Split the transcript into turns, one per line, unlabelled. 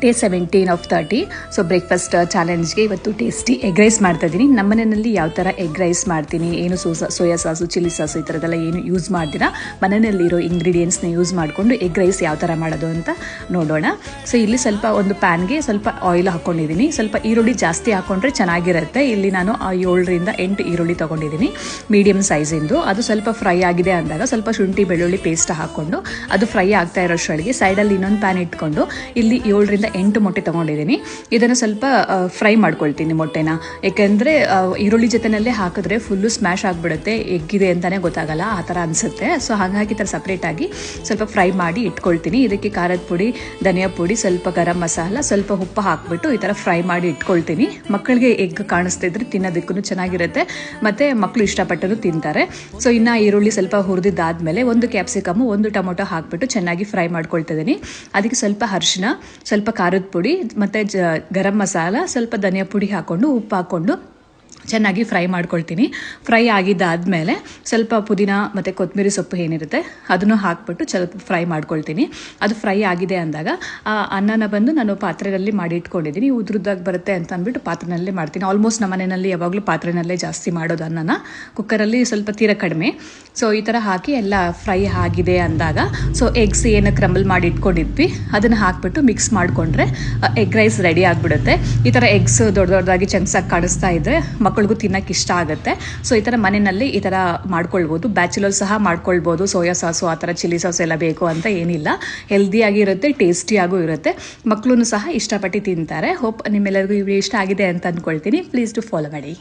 Day 17 of 30. So breakfast ಚಾಲೆಂಜ್ಗೆ ಇವತ್ತು tasty egg rice ಮಾಡ್ತಾ ಇದ್ದೀನಿ. ನಮ್ಮ ಮನೆಯಲ್ಲಿ ಯಾವ ಥರ ಎಗ್ ರೈಸ್ ಮಾಡ್ತೀನಿ, ಏನು ಸೋಯಾ ಸಾಸು, ಚಿಲ್ಲಿ ಸಾಸು ಈ ಥರದ್ದೆಲ್ಲ ಏನು ಯೂಸ್ ಮಾಡ್ತೀರಾ, ಮನೆಯಲ್ಲಿರೋ ಇಂಗ್ರೀಡಿಯೆಂಟ್ಸ್ನ ಯೂಸ್ ಮಾಡಿಕೊಂಡು ಎಗ್ ರೈಸ್ ಯಾವ ಥರ ಮಾಡೋದು ಅಂತ ನೋಡೋಣ. ಸೊ ಇಲ್ಲಿ ಸ್ವಲ್ಪ ಒಂದು ಪ್ಯಾನ್ಗೆ ಸ್ವಲ್ಪ ಆಯಿಲ್ ಹಾಕ್ಕೊಂಡಿದ್ದೀನಿ. ಸ್ವಲ್ಪ ಈರುಳ್ಳಿ ಜಾಸ್ತಿ ಹಾಕ್ಕೊಂಡ್ರೆ ಚೆನ್ನಾಗಿರುತ್ತೆ. ಇಲ್ಲಿ ನಾನು 7 ರಿಂದ 8 ಈರುಳ್ಳಿ ತೊಗೊಂಡಿದ್ದೀನಿ, ಮೀಡಿಯಮ್ ಸೈಜಿಂದು. ಅದು ಸ್ವಲ್ಪ ಫ್ರೈ ಆಗಿದೆ ಅಂದಾಗ ಸ್ವಲ್ಪ ಶುಂಠಿ ಬೆಳ್ಳುಳ್ಳಿ ಪೇಸ್ಟ್ ಹಾಕ್ಕೊಂಡು ಅದು ಫ್ರೈ ಆಗ್ತಾ ಇರೋಷ್ಟೊಳಗೆ ಸೈಡಲ್ಲಿ ಇನ್ನೊಂದು ಪ್ಯಾನ್ ಇಟ್ಕೊಂಡು ಇಲ್ಲಿ 7 ರಿಂದ 8 ಮೊಟ್ಟೆ ತೊಗೊಂಡಿದ್ದೀನಿ. ಇದನ್ನು ಸ್ವಲ್ಪ ಫ್ರೈ ಮಾಡ್ಕೊಳ್ತೀನಿ ಮೊಟ್ಟೆನ. ಯಾಕೆಂದರೆ ಈರುಳ್ಳಿ ಜೊತೆನಲ್ಲೇ ಹಾಕಿದ್ರೆ ಫುಲ್ಲು ಸ್ಮ್ಯಾಶ್ ಆಗಿಬಿಡುತ್ತೆ, ಎಗ್ಗಿದೆ ಅಂತಲೇ ಗೊತ್ತಾಗಲ್ಲ, ಆ ಥರ ಅನಿಸುತ್ತೆ. ಸೊ ಹಾಗಾಗಿ ಈ ಥರ ಸಪ್ರೇಟಾಗಿ ಸ್ವಲ್ಪ ಫ್ರೈ ಮಾಡಿ ಇಟ್ಕೊಳ್ತೀನಿ. ಇದಕ್ಕೆ ಖಾರದ ಪುಡಿ, ಧನಿಯಾ ಪುಡಿ, ಸ್ವಲ್ಪ ಗರಂ ಮಸಾಲ, ಸ್ವಲ್ಪ ಉಪ್ಪು ಹಾಕಿಬಿಟ್ಟು ಈ ಥರ ಫ್ರೈ ಮಾಡಿ ಇಟ್ಕೊಳ್ತೀನಿ. ಮಕ್ಕಳಿಗೆ ಎಗ್ ಕಾಣಿಸ್ತಿದ್ರೆ ತಿನ್ನೋದಕ್ಕೂ ಚೆನ್ನಾಗಿರುತ್ತೆ ಮತ್ತು ಮಕ್ಕಳು ಇಷ್ಟಪಟ್ಟರು ತಿಂತಾರೆ. ಸೊ ಇನ್ನು ಈರುಳ್ಳಿ ಸ್ವಲ್ಪ ಹುರಿದಿದ್ದಾದಮೇಲೆ 1 ಕ್ಯಾಪ್ಸಿಕಮು 1 ಟೊಮೊಟೊ ಹಾಕಿಬಿಟ್ಟು ಚೆನ್ನಾಗಿ ಫ್ರೈ ಮಾಡ್ಕೊಳ್ತಿದ್ದೀನಿ. ಅದಕ್ಕೆ ಸ್ವಲ್ಪ ಅರಿಶಿನ, ಸ್ವಲ್ಪ ಖಾರದ ಪುಡಿ ಮತ್ತು ಗರಂ ಮಸಾಲ, ಸ್ವಲ್ಪ ಧನಿಯಾ ಪುಡಿ ಹಾಕ್ಕೊಂಡು ಉಪ್ಪು ಹಾಕ್ಕೊಂಡು ಚೆನ್ನಾಗಿ ಫ್ರೈ ಮಾಡ್ಕೊಳ್ತೀನಿ. ಫ್ರೈ ಆಗಿದ್ದಾದಮೇಲೆ ಸ್ವಲ್ಪ ಪುದೀನ ಮತ್ತು ಕೊತ್ತಂಬರಿ ಸೊಪ್ಪು ಏನಿರುತ್ತೆ ಅದನ್ನು ಹಾಕ್ಬಿಟ್ಟು ಸ್ವಲ್ಪ ಫ್ರೈ ಮಾಡ್ಕೊಳ್ತೀನಿ. ಅದು ಫ್ರೈ ಆಗಿದೆ ಅಂದಾಗ ಅನ್ನನ ಬಂದು ನಾನು ಪಾತ್ರೆಯಲ್ಲಿ ಮಾಡಿ ಇಟ್ಕೊಂಡಿದ್ದೀನಿ. ಉದ್ರದ್ದಾಗಿ ಬರುತ್ತೆ ಅಂತ ಅಂದ್ಬಿಟ್ಟು ಪಾತ್ರೆನಲ್ಲೇ ಮಾಡ್ತೀನಿ. ಆಲ್ಮೋಸ್ಟ್ ನಮ್ಮ ಮನೆಯಲ್ಲಿ ಯಾವಾಗಲೂ ಪಾತ್ರೆನಲ್ಲೇ ಜಾಸ್ತಿ ಮಾಡೋದು ಅನ್ನನ, ಕುಕ್ಕರಲ್ಲಿ ಸ್ವಲ್ಪ ತೀರ ಕಡಿಮೆ. ಸೊ ಈ ಥರ ಹಾಕಿ ಎಲ್ಲ ಫ್ರೈ ಆಗಿದೆ ಅಂದಾಗ ಸೊ ಎಗ್ಸ್ ಏನು ಕ್ರಂಬಲ್ ಮಾಡಿ ಇಟ್ಕೊಂಡಿದ್ವಿ ಅದನ್ನು ಹಾಕ್ಬಿಟ್ಟು ಮಿಕ್ಸ್ ಮಾಡಿಕೊಂಡ್ರೆ ಎಗ್ ರೈಸ್ ರೆಡಿ ಆಗಿಬಿಡುತ್ತೆ. ಈ ಥರ ಎಗ್ಸ್ ದೊಡ್ಡದಾಗಿ ಚಂಕ್ಸಾಗಿ ಕಾಣಿಸ್ತಾ ಇದ್ದರೆ ಮಕ್ಕಳಿಗೂ ತಿನ್ನೋಕ್ಕೆ ಇಷ್ಟ ಆಗುತ್ತೆ. ಸೊ ಈ ಥರ ಮನೆಯಲ್ಲಿ ಈ ಥರ ಮಾಡ್ಕೊಳ್ಬೋದು. ಬ್ಯಾಚುಲರ್ ಸಹ ಮಾಡ್ಕೊಳ್ಬೋದು. ಸೋಯಾ ಸಾಸು ಆ ಥರ ಚಿಲ್ಲಿ ಸಾಸು ಎಲ್ಲ ಬೇಕು ಅಂತ ಏನಿಲ್ಲ. ಹೆಲ್ದಿಯಾಗಿರುತ್ತೆ, ಟೇಸ್ಟಿಯಾಗೂ ಇರುತ್ತೆ, ಮಕ್ಕಳು ಸಹ ಇಷ್ಟಪಟ್ಟು ತಿಂತಾರೆ. ಹೋಪ್ ನಿಮ್ಮೆಲ್ಲರಿಗೂ ಈ ವಿಡಿಯೋ ಇಷ್ಟ ಆಗಿದೆ ಅಂತ ಅಂದ್ಕೊಳ್ತೀನಿ. ಪ್ಲೀಸ್ ಟು ಫಾಲೋ ಮಾಡಿ.